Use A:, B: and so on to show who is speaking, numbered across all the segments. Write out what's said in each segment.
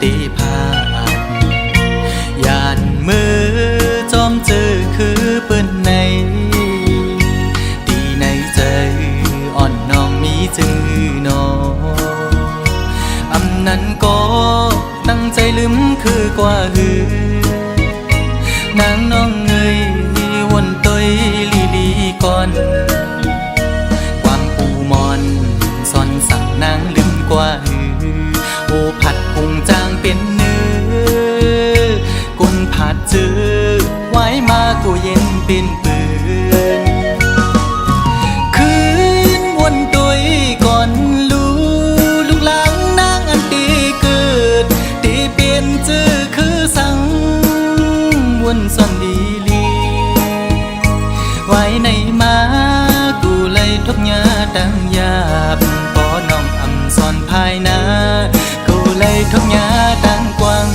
A: ติภาพยานมือจอมเจอคือเปิ้นในดีในใจอ่อนน้องมีจื้อนออำนั้นก็ตั้งใจลืมคือกว่าหือนางน้องเงยวนตอยลีลีก่อนความปูมอนซ่อนสั่งนางลืมกว่าหือโอผัดพุงจางเป็นเนื้อกุนผัดเจอไว้มากูเย็นเป็นปืนคืนวนตอยก่อนลูกหลังนางอันตีเกิดตีเปลี่ยนเจอคือสั่งวนซ่อนดีลีไว้ในมากูเลยทุกยาดังยาบพอน้องอำซ่อนภายหน้ากูเลยทุกยาดังกว้าง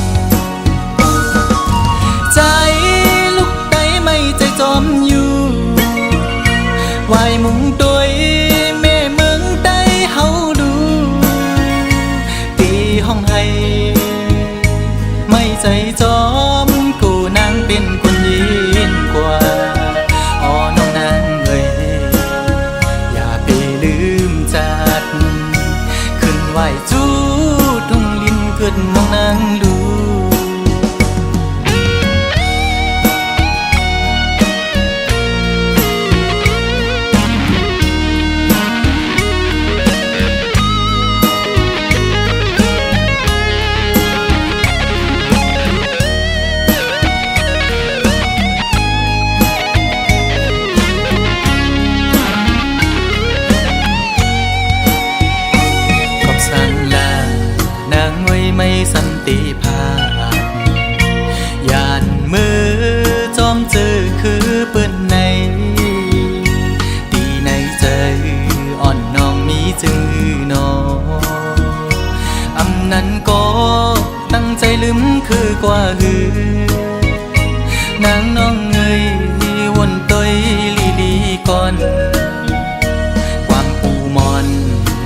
A: ใจลูกไตไม่ใจจอมอยู่ไว้มุงตัวแม่เมืองใต้เฮาดูตีห้องให้ไม่ใจจอมกูนางเป็นคนยินกว่าอ๋อน้องนางเอ้ยอย่าไปลืมจัดขึ้นไหวจูทุ่งลิ้นเกิดน้องนางดูไม่สันติภาพยานมือจอมเจอคือเปิ้นในดีในใจอ่อนน้องมีจื้อนออำนั้นก็ตั้งใจลืมคือกว่าหือนางน้องเงยวนตอยลีลีก่อนความปูมอน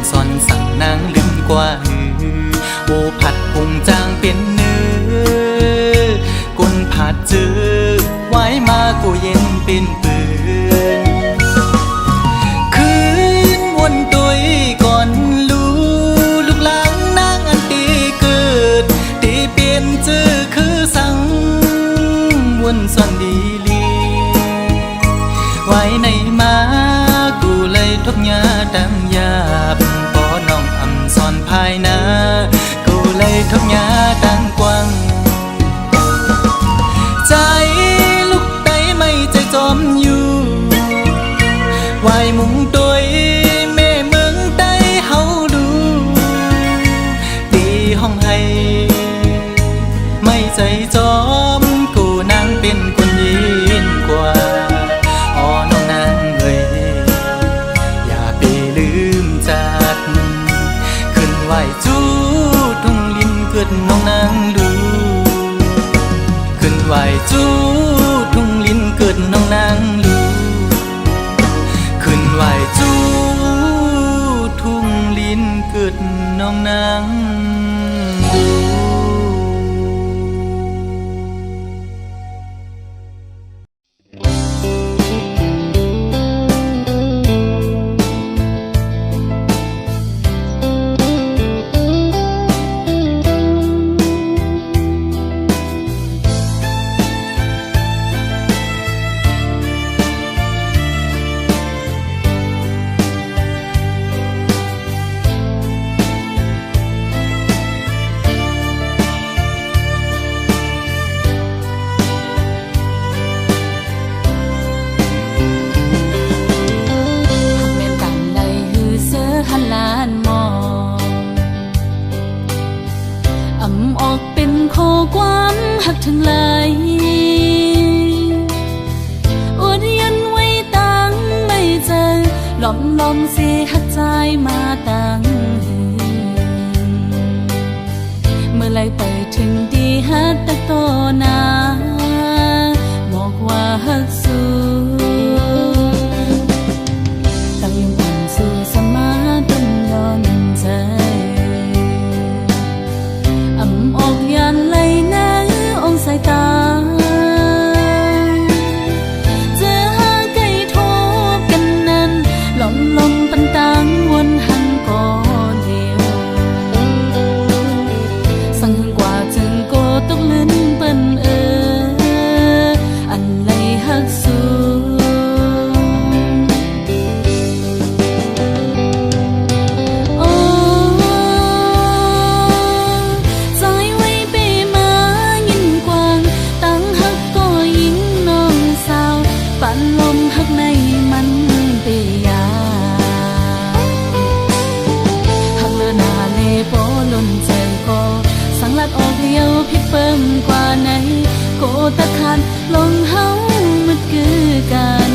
A: ซ่อนสั่งนางลืมกว่าหือโอผัดพุงจางเป็นเนื้อกุนผัดเจอไว้มากูเย็นเป็นปืนคืนวนตัวก่อนลูกหลังนางอันตีเกิดตีเปลี่ยนเจอคือสั่งวนซ่อนดีลีไว้ในมากูเลยทุกยาดังยาบพอน้องอำซ่อนภายหน้าเลยทุกยาดังกว้างใจลูกไตไม่ใจจอมอยู่ไว้มุงตัวแม่เมืองใต้เฮาดูตีห้องให้ไม่ใจจอมกูนางเป็นคนยินกว่าอ๋อน้องนางเอ้ยอย่าไปลืมจัดขึ้นไหวจูเกิดน้องนางดูขึ้นไหวจูทุ่งลิ้นเกิดน้องนางดูขึ้นไหวจูทุ่งลิ้นเกิดน้องนางดู
B: ทั้งหลายอวดยันไว้ตั้งไม่เจอหลอมเสียหักใจมาตั้งเมื่อไรไปถึงดีฮัดตะโตนาบอกว่าฮักสูตั้งยังอ่อนสู่สมาต้นย้อนใจอำออก งกว่าไหนโกตะคันลงเฮามันคือกัน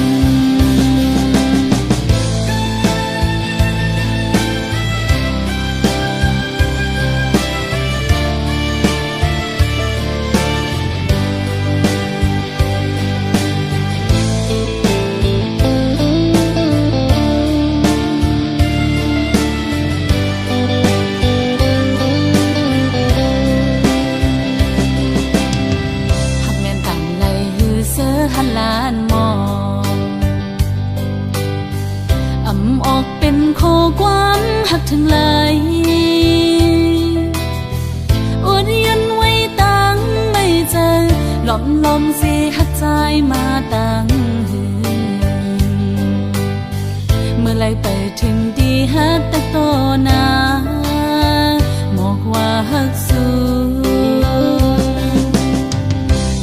B: ล้านมองอำออกเป็นโคความหักถึงไหลอดยันไว้ตั้งไม่เจอหล่อมลมสิหักใจมาตั้งหืเมื่อไรไปถึงดีฮักแต่โตนาบอกว่าฮักสู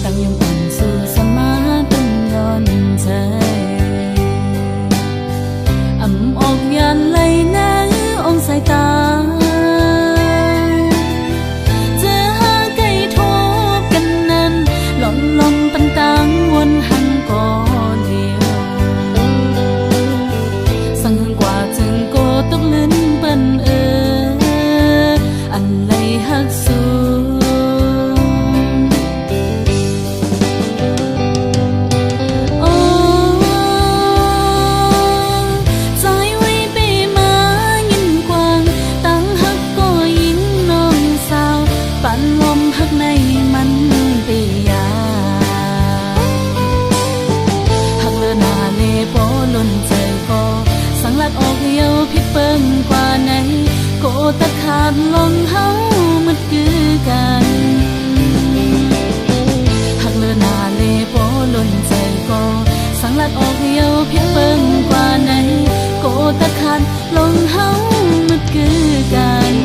B: ตั้งยังปั่นสู่สมาใจอำออกยันไหลนะองสายตาเจอหาไก่ทบกันนั้นหล่อมลมปันตังวนหันก่อนเดียวสั่งหันกว่าจึงโกตกลิ้นเปิ้นอันไหลหักสูออกเยาพิเปิ้งกว่าไหนโกตะขาดลงเฮามันคือกันหักเลือนาเลโปล้นใจก็สังลัดออกเยาพิเปิ้งกว่าไหนโกตะขาดลงเฮามันคือกัน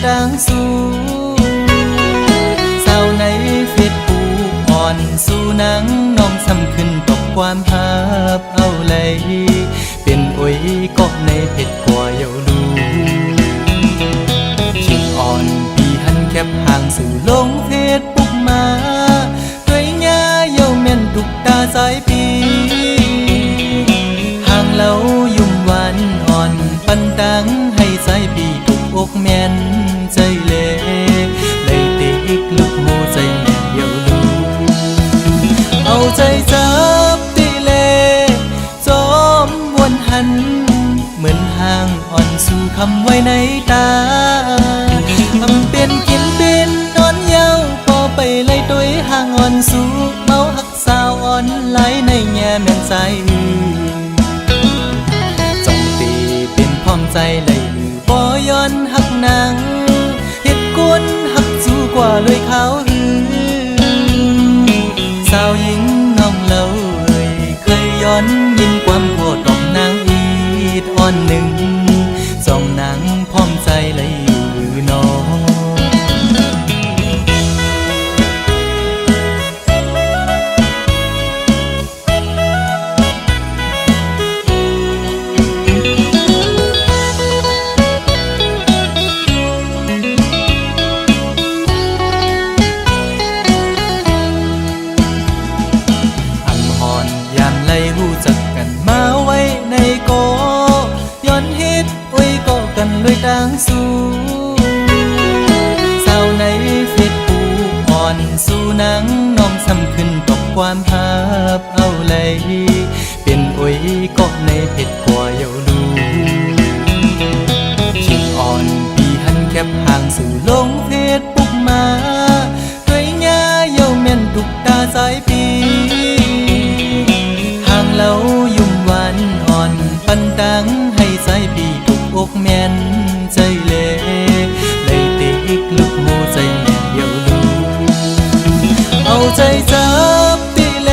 B: ดังสู้สาวในเฟซบุ๊กอ่อนสู้หนังน้องซ้ำขึ้นตกความหับเอาเลยเป็นโอยก็ในเพจกว่าเยาลูคิดอ่อนปีหันแคบห่างสู่ลงเฟซบุ๊กมาด้วยหญ้าเยาแม่นทุกตาสายปีห่างเรายุ่มหวานอ่อนปันดังให้สายปีทุกอกแม่นใจเล่เลยติกลุกหูใจแม่เยาลูเอาใจจับตีเล่จอมวนหันเหมือนห่างอ่อนสู่คำไว้ในตาทำเป็นกินเป็นนอนเยาพอไปไล่ตัวห่างอ่อนสู่เมาหักสาวอ่อนไหลในแง่แม่นใจจ้องตีเป็นพร้อมใจเลยบ่ย้อนหักนางเฮ็ดกวนหักสู้กว่าเลยเขาสาวหญิงน้องเล่าเคยย้อนยินความโกรธของนางอีดอ่อนหนึ่งสองนางพร้อมใจเลยอยู่น้อง นางน้องซ้ำขึ้นตกความหับเอาเลยเป็นโอยก็ในเพชรกว่าเยาลูคิดอ่อนปีหันแคบห่างสู่ลงเพชรปุกมาด้วยหญ้าเยาแม่นทุกตาสายปีห่างเล่ายุ่มหวานอ่อนปันดังให้สายปีทุกอกแม่นใจเล่เลยติกลุกหูใจเยาลูเอาใจจับตีเล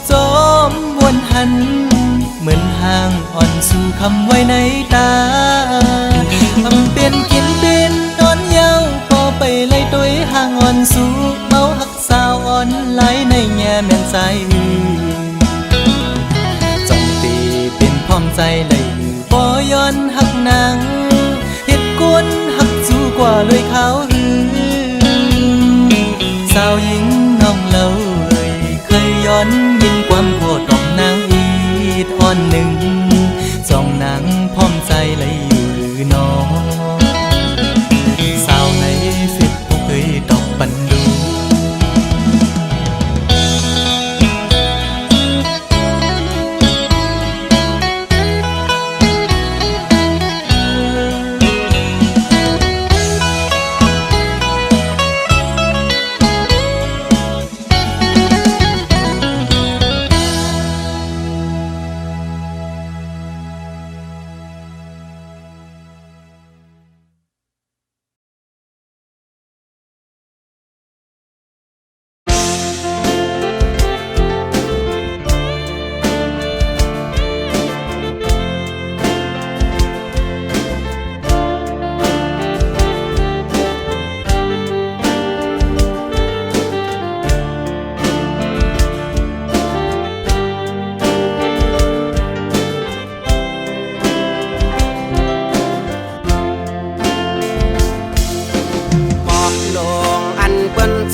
B: จอมวนหันเหมือนห่างอ่อนสู่คำไว้ในตาทำเป็นกินเป็นนอนเยาพอไปไล่ตัวห่างอ่อนสู่เมาหักสาวอ่อนไหลในแง่แม่นใจจงตีเป็นพร้อมใจเลยบ่ย้อนหักนางเฮ็ดกวนหักสู้กว่าเลยเขาสาวหญิงน้องเล่าเคยย้อนยินความโคตรของนางอีดอ่อนหนึ่งสองนางพร้อมใจเลยอยู่หรือน้องสาวในเฟซบุ๊กเคยตอบปันดู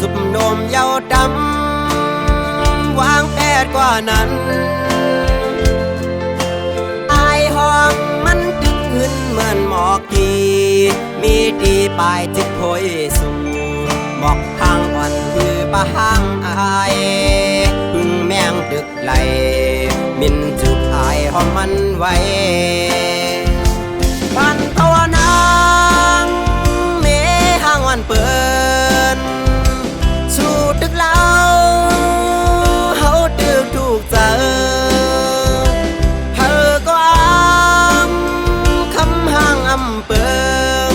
B: สุบโนมเยาดำวางแผนกว่านั้นอายห้องมันตึกขึ้นเหมือนหมอกกีมีดีปลายจิตโพยสูหมอกทางอ่อนคือปะห้างอายพึ่งแมงดึกไหลมินจุกอายห้องมันไว้ปันตัวนางเมห้างวันเปิดตึกเล่าเฮาตึกถูกเจอเธอก็อ้างคำห่างอำเปิง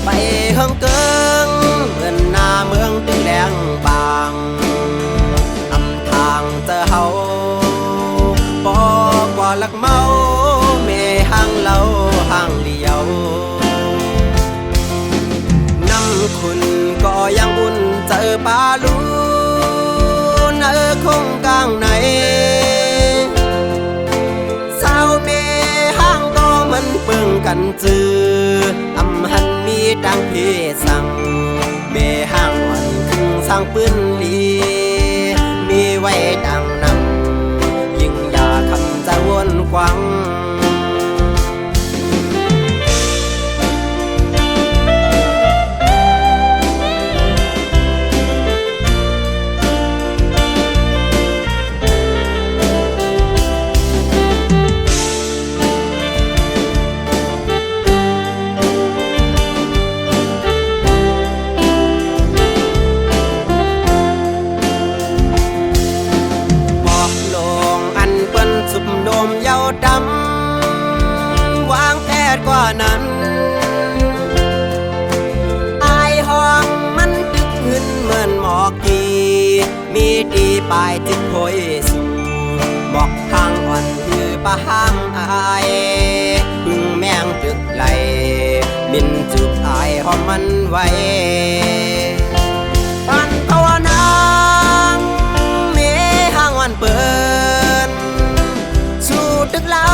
B: ไปเฮิงเกิงเหมือนหน้าเมืองตึงแดงบางอำทางเจอเฮาปอกว่าลักเมาเมห่างเล่าห่างเลี้ยวน้ำคุณก็ยังอุ่นเจอปลาลูนคงกลางไหนสาวเมห้างก็มันเปิงกันจืออำหันมีดังเพสั่งเมห้างวันคึงสร้างปืนลีมีไว้ดังนำยิ่งอยาคำจะวนควังสุบโนมเยาดำวางแผนกว่านั้นอายห้องมันตึกขึ้นเหมือนหมอกกีมีดีปลายจิตโพยสูหมอกทางอ่อนคือปะห้างอายพึ่งแมงตึกไหลมินจุกอายห้องมันไว้ปันตัวนางเมห้างวันเปิดตึกเล่า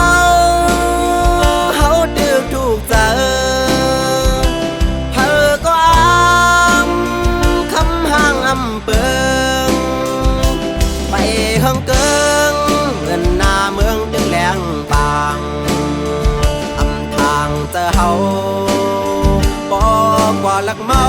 B: เฮาตึกถูกเจอเธอก็อ้างคำห่างอำเปิงไปเฮิงเกิงเหมือนหน้าเมืองตึงแดงบางอำทางเจอเฮาปอกว่าลักเมา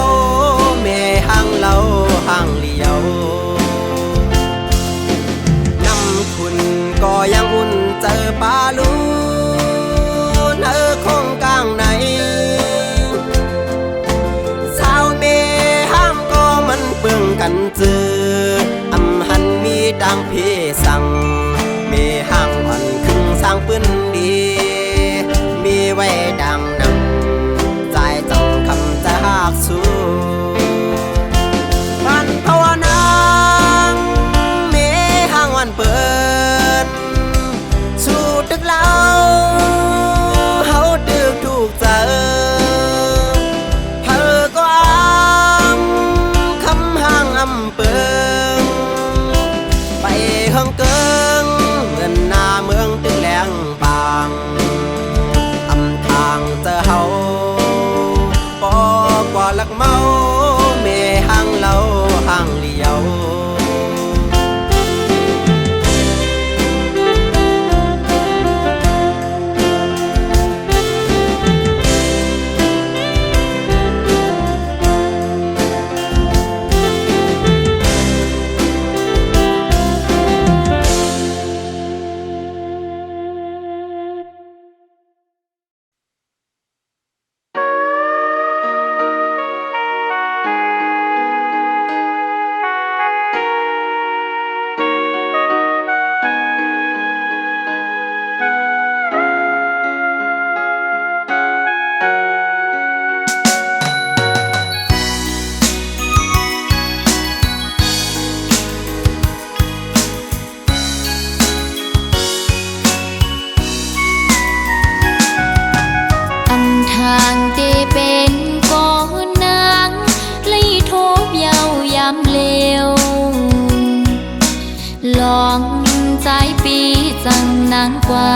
C: จังนานกว่า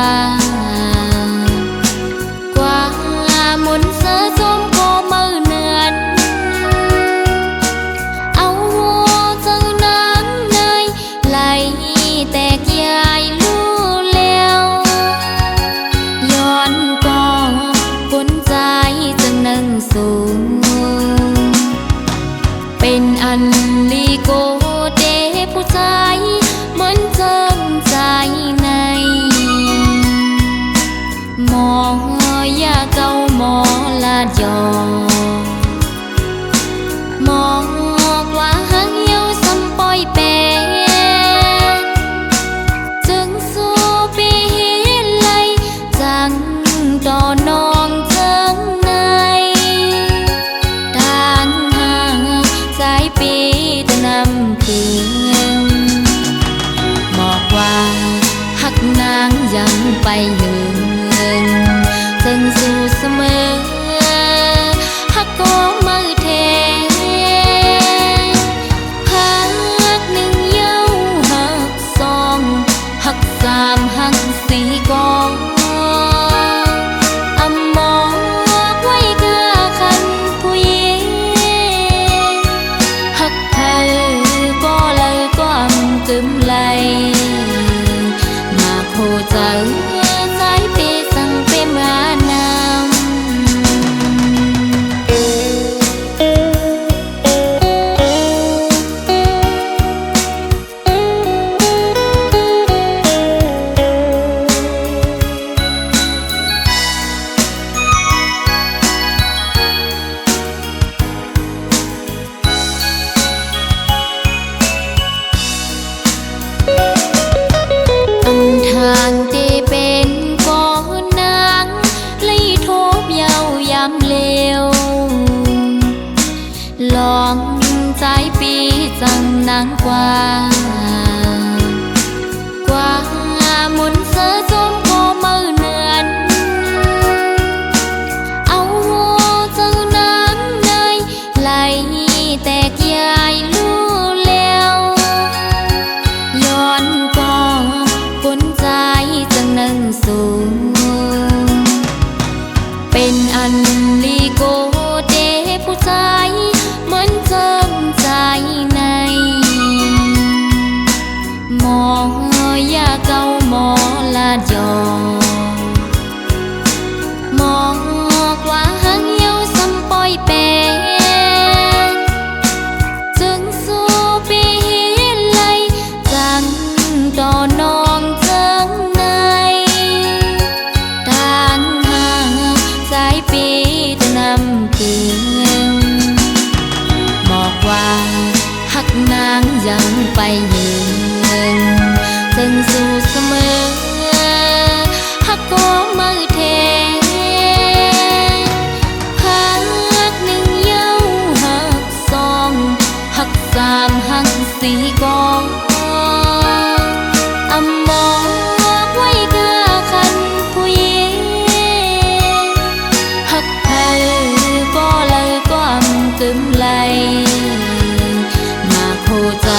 C: มุนเสือจมก็มือเนือนเอาหัวจังนางในไหลแตกยายลู่แล้วย้อนก็กุนใจจังนั่งสูงเป็นอันลีโกเดผู้ชายเหมือนเจิมใจในหมอยาเจ้าหมอลาดยอหมอกว่าหังเหี่ยวซ้ำปอยแปรจึงสู้ปีไลจังต่อนองเจิงในทางห่างสายปีจะนำคืนบอกว่าหักนางยังไปยืนจึงสู้เสมอหักก็มือเทหักหนึ่งเย้าหักสองหักสามหักสี่กองอำมองไว้กะคันผู้หญิงหักเธอก็เลยก็อำกึมไหลมาโคใจสายปีสั่งเป็นมานำทางที่เป็นก่อนนางเลยทบเยาวยำเลวลองใจปีจังนานกว่ามุนเสือจมก็มือเนือนเอาหัวจังนางในไหลแตกยายลู่แล้วย้อนก็กุนใจจังนั่งสูงเป็นอันลีโกเดผู้ชายเหมือนเจิมใจในหมอยาเก่าหมอลาดยอหมอกว่าหังเหี่ยวซ้ำปอยแปรจึงสู้ปีไลจังต่อนองเจิงในทางห่างสายปีจะนำคืนบอกว่าหักนางยังไปยืนจึงสู้เสมอหักก็มือเทหักหนึ่งเย้าหักสองหักสามหักสี่กองอำมองไว้กะคันผู้หญิงหักเธอก็เลยก็อำกึมไหลมาโคใจ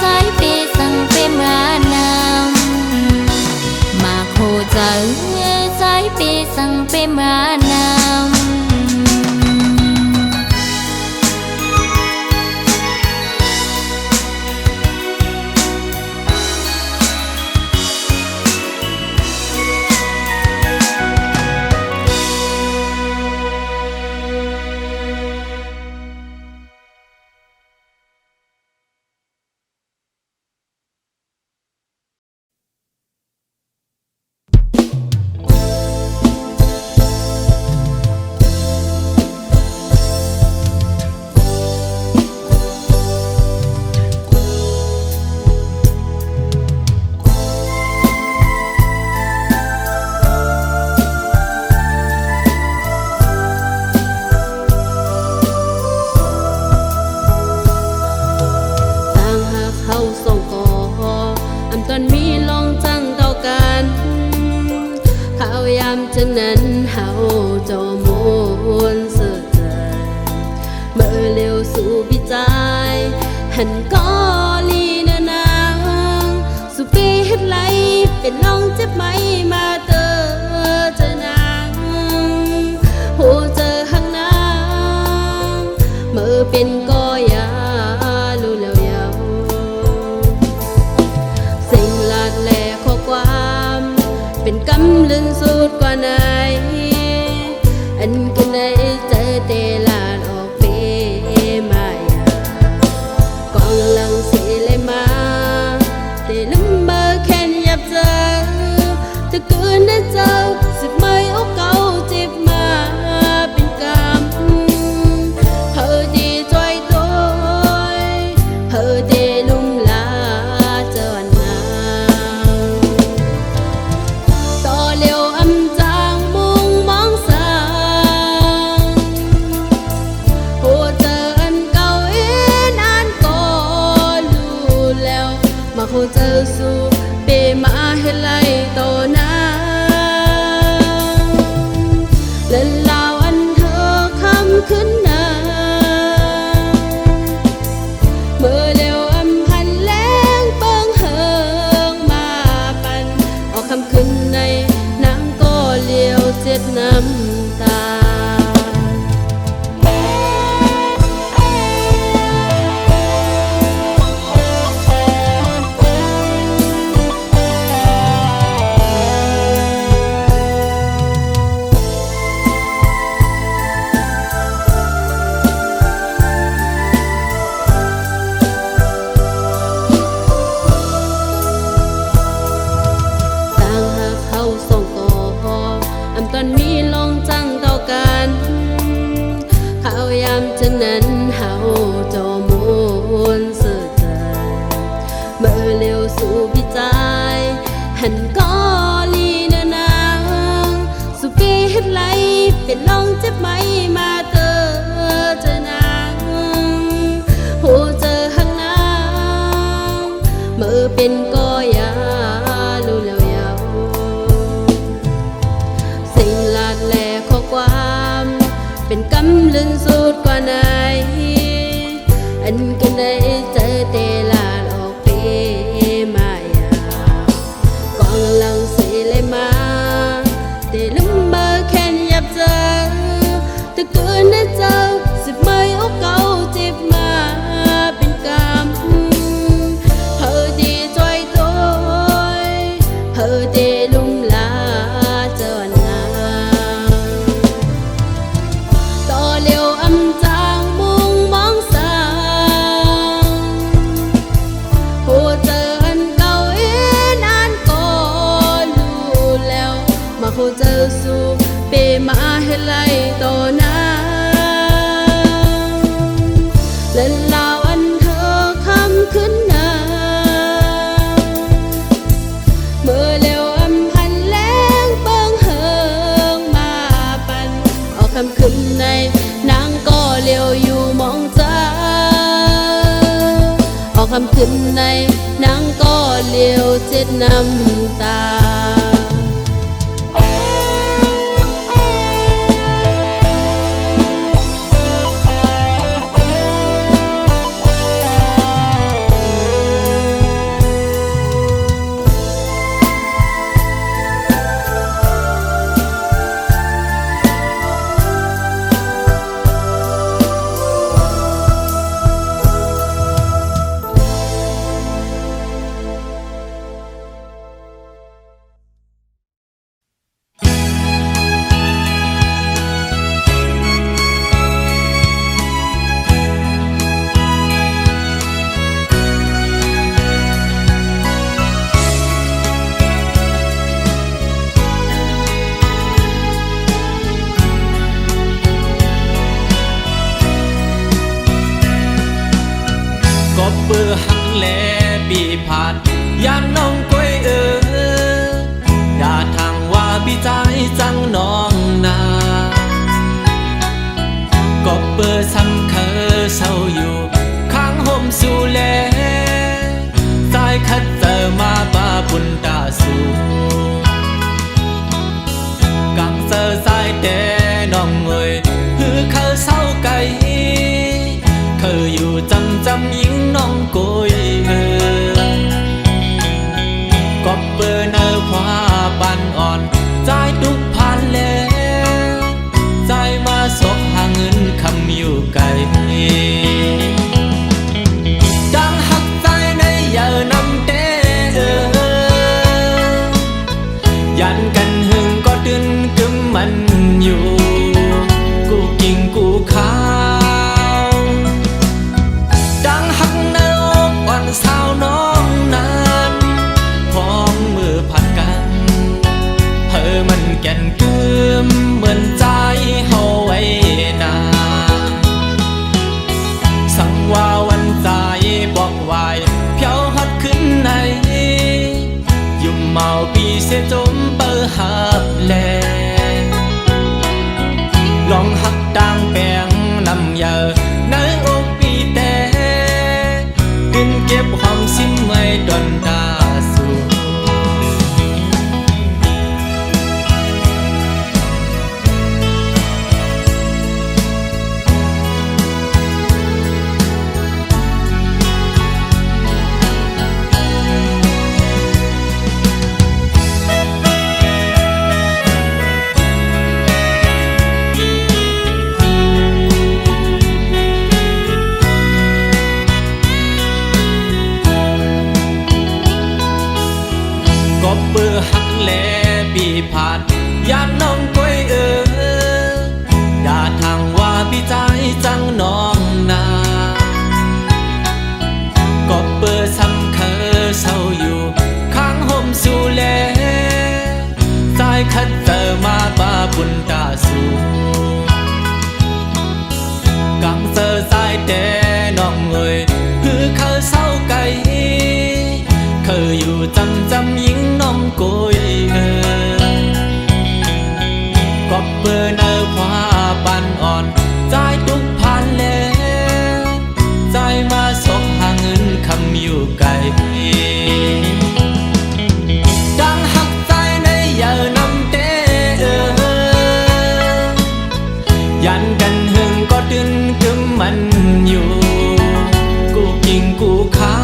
C: สายปีสั่งเป็นมานำมาโคใจสายปีสั่งเป็นมานำ
D: ฉะนั้นเฮาจอมวนเสือใจเมื่อเร็วสู่พิจายหันก็ลีนานางสุปีเฮ็ดไหลเป็น เป็นลองเจ็บไหมมาเจอนางหูเจอข้างหน้าเมื่อเป็นก็ยารู้แล้วยาวสิ่งลาดแหลกข้อความเป็นกำลึงสุดกว่าไหนอันกันในใจเตลาดออกเปมายากองหลังเสียเลยมาเตลืมเบอร์แค่ยับเจอถ้าเกินได้เจ้าสิบไม่อกเก่าเจ็บมาเป็นกรรมเธอดีจอยตัวเธอดีลุ่มลาเจอนางต่อเร็วอำจางมุงมองสางโหเจออันเก่าอีนานก็รู้แล้วมาโหเจอสู้เปมาให้ไล่ต่อหน้าและลาวอันเธอคำขึ้นหน้าเมื่อเร็วอำพันแรงเปิงเฮิงมาปันออกคำขึ้นในนางก็เลี้ยวเจ็ดน้ำตาต่างหากเขาส่งต่อพออำตอนมีลองจังต่อกันเขายามฉะนั้นเฮาจอมวนเสื่อใจเมื่อเร็วสู่พิจายหันก็ลีเนนางสุปีเฮ็ดไรเป็นลองเจ็บไหมมาเจอนางหูเจอข้างหน้าเมื่อเป็นก็ยารู้แล้วยาวสิ่งลาดแหลกข้อความเป็นกำลึงสุดกว่าไหนอันกันได้เจอเตลาดออกเปมายากองหลังเสียเลยมาเตลืมเบอร์แค่ยับเจอถ้าเกินได้เจ้าสิบไม่อกเก่าเจ็บมาเป็นกรรมเธอดีจอยตัวเธอดีลุ่มลาเจอนางต่อเร็วอำจางมุงมองสางโหเจออันเก่าอีนานก็รู้แล้วมาโหเจอสู้เปมาให้ไล่ต่อหน้าและลาวอันเธอคำขึ้นหน้าเมื่อเร็วอำพันแรงเปิงเฮิงมาปันออกคำขึ้นในนางก็เร็วอยู่มองจ้าออกคำขึ้นในนางก็เร็วเจ็ดน้ำตา
B: ยามน้องก้อยอย่าทางว่าพี่ใจจังน้องนาก็เปิดซ้ำเคยเศร้าอยู่ข้างห่มสู่แลสายคัดเจอมาป้าบุญตาสูกังเจอสายแต่น้องเอ่ยคือเขาเศร้าไก่เคยอยู่จำยิงน้องก้อยก็เปิดเนอพ นเก็บความสิ้นไม่ดอนดาสูก็เบื่อหักแลปีผ่านยามน้องก้อยด่าทางว่าพี่ใจจังน้องนาก็เบื่อซ้ำเคอเศร้าอยู่ข้างห่มสู่แลสายคัดเจอมาบ้าบุญตาสูกังเซอสายแต่น้องเอ่ยคือเขาเศร้าไก่เคยอยู่จำยิงน้องโกยก็เปิดเอาความปันอ่อนใจทุกพันแล้วใจมาสกหาเงินคำอยู่ไกลดังหักใจในอย่านำเตยันกันหึงก็ดึงกึมมันอยู่กูกิงกูขา